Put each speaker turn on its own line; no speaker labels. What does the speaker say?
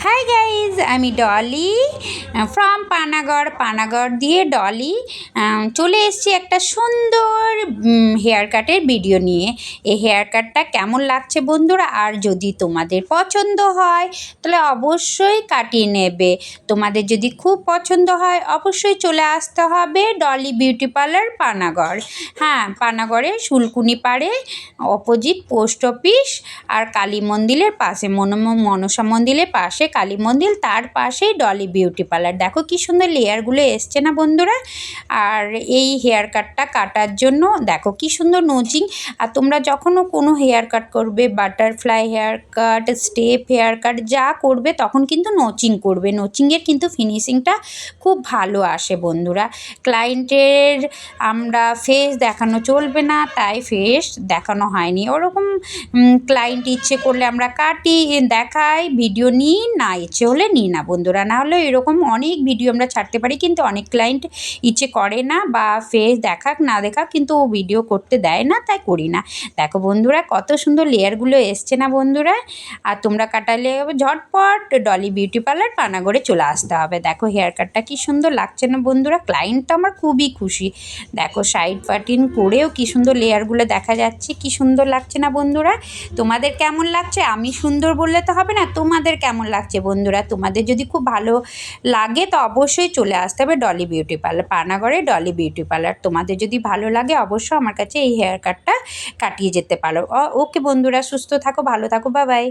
Hi guys, আমি Dolly from Panagarh দিয়ে ডলি চলে এসেছি একটা সুন্দর হেয়ার কাটের ভিডিও নিয়ে। এই হেয়ার কাটটা কেমন লাগছে বন্ধুরা, আর যদি তোমাদের পছন্দ হয় তাহলে অবশ্যই কাটিয়ে নেবে। তোমাদের যদি খুব পছন্দ হয় অবশ্যই চলে আসতে হবে ডলি বিউটি পার্লার পানাগড়। হ্যাঁ, পানাগড়ে শুলকুনি পাড়ে অপোজিট পোস্ট অফিস আর কালী মন্দিরের পাশে, মনসা মন্দিরের পাশে কালী মন্দির, তার পাশেই ডলি বিউটি পার্লার। দেখো কি সুন্দর লেয়ারগুলো এসছে না বন্ধুরা। আর এই হেয়ার কাটটা কাটার জন্য দেখো কি সুন্দর নোজিং। আর তোমরা যখনও কোনো হেয়ার কাট করবে, butterfly haircut, step haircut যা করবে, তখন কিন্তু নোচিং করবে। নোচিংয়ের কিন্তু ফিনিশিংটা খুব ভালো আসে বন্ধুরা। ক্লায়েন্টের আমরা ফেস দেখানো চলবে না, তাই ফেস দেখানো হয়নি। ওরকম ক্লায়েন্ট ইচ্ছে করলে আমরা কাটি, দেখাই, ভিডিও নিই, না ইচ্ছে হলে নিই না বন্ধুরা। না হলে এরকম অনেক ভিডিও আমরা ছাড়তে পারি, কিন্তু অনেক ক্লায়েন্ট ইচ্ছে করে না, বা ফেস দেখাক না দেখাক কিন্তু ও ভিডিও করতে দেয় না, তাই করি না। দেখো বন্ধুরা কত সুন্দর লেয়ারগুলো এসছে না বন্ধুরা। আর তোমরা কাটালে ঝটপট ডলি বিউটি পার্লার পানাগড়ে চলে আসতে হবে। দেখো হেয়ার কাটটা কি সুন্দর লাগছে না বন্ধুরা। ক্লায়েন্ট তো আমার খুবই খুশি। দেখো সাইড পার্টিন করেও কি সুন্দর লেয়ারগুলো দেখা যাচ্ছে, কি সুন্দর লাগছে না বন্ধুরা। তোমাদের কেমন লাগছে? আমি সুন্দর বললে তো হবে না, তোমাদের কেমন লাগছে বন্ধুরা? তোমাদের যদি খুব ভালো লাগে তো অবশ্যই চলে আসতে হবে ডলি বিউটি পার্লার পানাগড়ে, ডলি বিউটি পার্লার। তোমাদের যদি ভালো লাগে অবশ্যই আমার কাছে এই হেয়ার কাটটা কাটিয়ে যেতে পারো। ওকে বন্ধুরা, সুস্থ থাকো, ভালো থাকো, বাই বাই।